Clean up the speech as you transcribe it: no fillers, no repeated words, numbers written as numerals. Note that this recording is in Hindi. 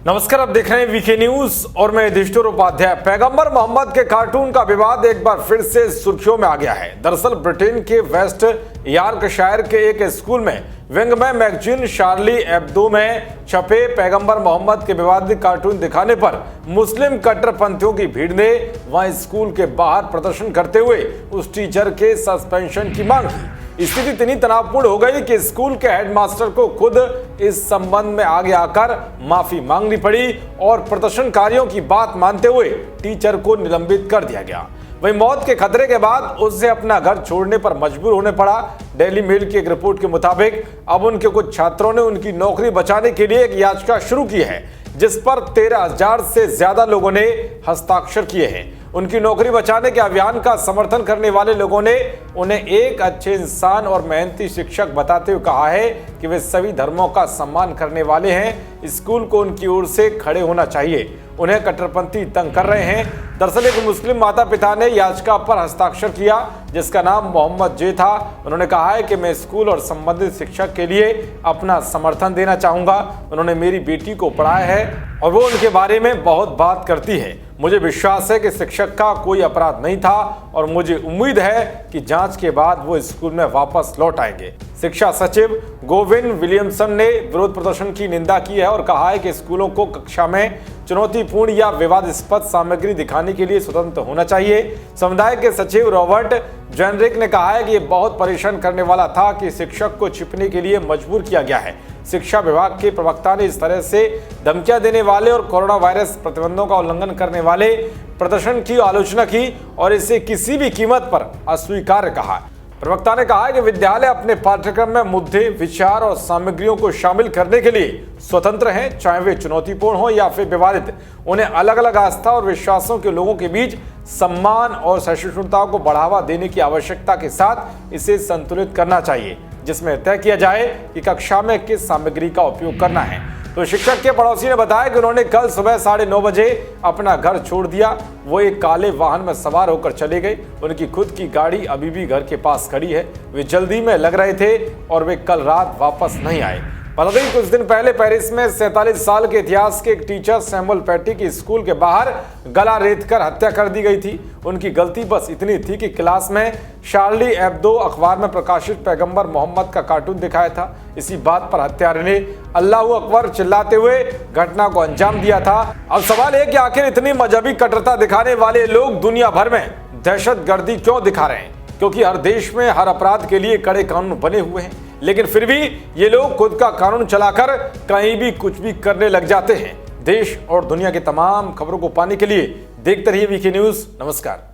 नमस्कार, आप देख रहे हैं वीके न्यूज और मैं युधिष्ठिर उपाध्याय। पैगंबर मोहम्मद के कार्टून का विवाद एक बार फिर से सुर्खियों में आ गया है। दरअसल ब्रिटेन के वेस्ट यॉर्कशायर के एक स्कूल में विंगमैन मैगजीन शार्ली एब्दो में छपे पैगंबर मोहम्मद के विवादित कार्टून दिखाने पर मुस्लिम कट्टरपंथियों की भीड़ ने वहां स्कूल के बाहर प्रदर्शन करते हुए उस टीचर के सस्पेंशन की मांग की। स्थिति इतनी तनावपूर्ण हो गई कि स्कूल के हेडमास्टर को खुद इस संबंध में आगे आकर माफी मांगनी पड़ी और प्रदर्शनकारियों की बात मानते हुए टीचर को निलंबित कर दिया गया। वहीं मौत के खतरे के बाद उसे अपना घर छोड़ने पर मजबूर होने पड़ा। डेली मेल की एक रिपोर्ट के मुताबिक अब उनके कुछ छात्रों ने उनकी नौकरी बचाने के लिए एक याचिका शुरू की है, जिस पर 13,000 से ज्यादा लोगों ने हस्ताक्षर किए हैं। उनकी नौकरी बचाने के अभियान का समर्थन करने वाले लोगों ने उन्हें एक अच्छे इंसान और मेहनती शिक्षक बताते हुए कहा है कि वे सभी धर्मों का सम्मान करने वाले हैं। स्कूल को उनकी ओर से खड़े होना चाहिए, उन्हें कट्टरपंथी तंग कर रहे हैं। दरअसल एक मुस्लिम माता पिता ने याचिका पर हस्ताक्षर किया जिसका नाम मोहम्मद जे था। उन्होंने कहा है कि मैं स्कूल और संबंधित शिक्षक के लिए अपना समर्थन देना चाहूंगा। उन्होंने मेरी बेटी को पढ़ाया है और वो उनके बारे में बहुत बात करती है। मुझे विश्वास है कि शिक्षक का कोई अपराध नहीं था और मुझे उम्मीद है कि जांच के बाद वो स्कूल में वापस लौट आएंगे। शिक्षा सचिव गोविन विलियमसन ने विरोध प्रदर्शन की निंदा की है और कहा है कि स्कूलों को कक्षा में चुनौतीपूर्ण या विवादास्पद सामग्री दिखाने के लिए स्वतंत्र होना चाहिए। समुदाय के सचिव रॉबर्ट जेनरिक ने कहा है कि यह बहुत परेशान करने वाला था कि शिक्षक को छिपने के लिए मजबूर किया गया है। शिक्षा विभाग के प्रवक्ता ने इस तरह से धमकियां देने वाले और कोरोना वायरस प्रतिबंधों का उल्लंघन करने वाले प्रदर्शन की आलोचना की और इसे किसी भी कीमत पर अस्वीकार्य कहा। प्रवक्ता ने कहा कि विद्यालय अपने पाठ्यक्रम में मुद्दे, विचार और सामग्रियों को शामिल करने के लिए स्वतंत्र हैं, चाहे वे चुनौतीपूर्ण हो या फिर विवादित। उन्हें अलग अलग आस्था और विश्वासों के लोगों के बीच सम्मान और सहिष्णुता को बढ़ावा देने की आवश्यकता के साथ इसे संतुलित करना चाहिए, जिसमें तय किया जाए कि कक्षा में किस सामग्री का उपयोग करना है। तो शिक्षक के पड़ोसी ने बताया कि उन्होंने कल सुबह 9:30 बजे अपना घर छोड़ दिया। वो एक काले वाहन में सवार होकर चले गए। उनकी खुद की गाड़ी अभी भी घर के पास खड़ी है। वे जल्दी में लग रहे थे और वे कल रात वापस नहीं आए। बता दें कुछ दिन पहले पेरिस में 47 साल के इतिहास के एक टीचर सैमुअल पैटी की स्कूल के बाहर गला रेतकर हत्या कर दी गई थी। उनकी गलती बस इतनी थी कि क्लास में शार्ली एब्दो अखबार में प्रकाशित पैगंबर मोहम्मद का कार्टून दिखाया था। इसी बात पर हत्यारे ने अल्लाहू अकबर चिल्लाते हुए घटना को अंजाम दिया था। अब सवाल है कि आखिर इतनी मजहबी कट्टरता दिखाने वाले लोग दुनिया भर में दहशतगर्दी क्यों दिखा रहे हैं? क्योंकि हर देश में हर अपराध के लिए कड़े कानून बने हुए हैं, लेकिन फिर भी ये लोग खुद का कानून चलाकर कहीं भी कुछ भी करने लग जाते हैं। देश और दुनिया की तमाम खबरों को पाने के लिए देखते रहिए वीके न्यूज। नमस्कार।